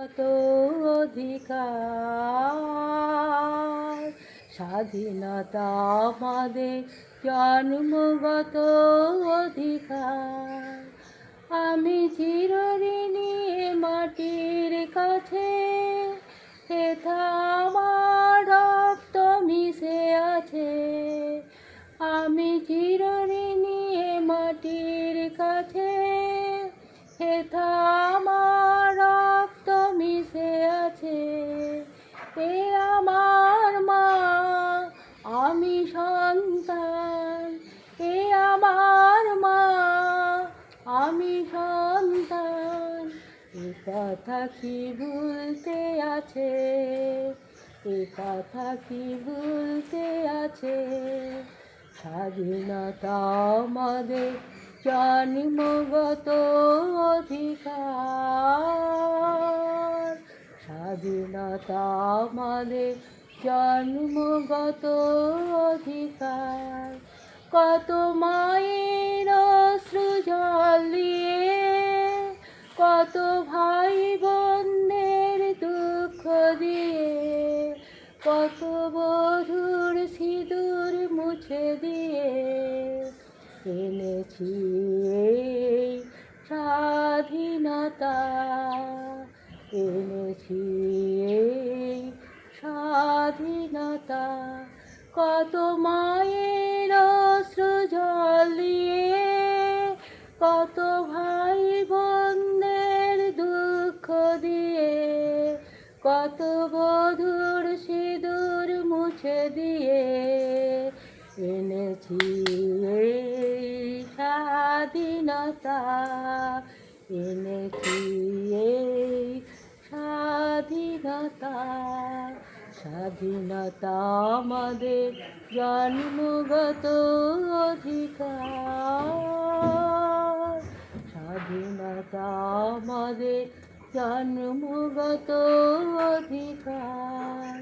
কত অধিকার, স্বাধীনতা আমাদের জন্মগত অধিকার। আমি চিরঋণী মাটির কাছে, হেথা আমার রক্ত মিশে আছে। আমি চিরঋণী মাটির কাছে, হেথা আমার রক্ত মিশে আছে। এ আমার মা, আমি সন্তান। এ আমার মা, আমি সন্তান। এ কথা কি ভুলতে আছে, এ কথা কি ভুলতে আছে। স্বাধীনতা আমাদের জন্মগত অধিকার, স্বাধীনতা আমাদের জন্মগত অধিকার। কত মায়ের অশ্রু জল দিয়ে, কত ভাই বোনদের দুঃখ দিয়ে, কত বধূর সিঁদুর মুছে দিয়ে এনেছি এই স্বাধীনতা, এনেছি এই স্বাধীনতা। কত মায়ের অশ্রু জল দিয়ে, কত ভাই বোনদের দুঃখ দিয়ে, কত বধূর সিঁদুর মুছে দিয়ে এনেছি এই স্বাধীনতা, এনেছি এই স্বাধীনতা। স্বাধীনতা আমাদের জন্মগত অধিকার, স্বাধীনতা আমাদের জন্মগত অধিকার।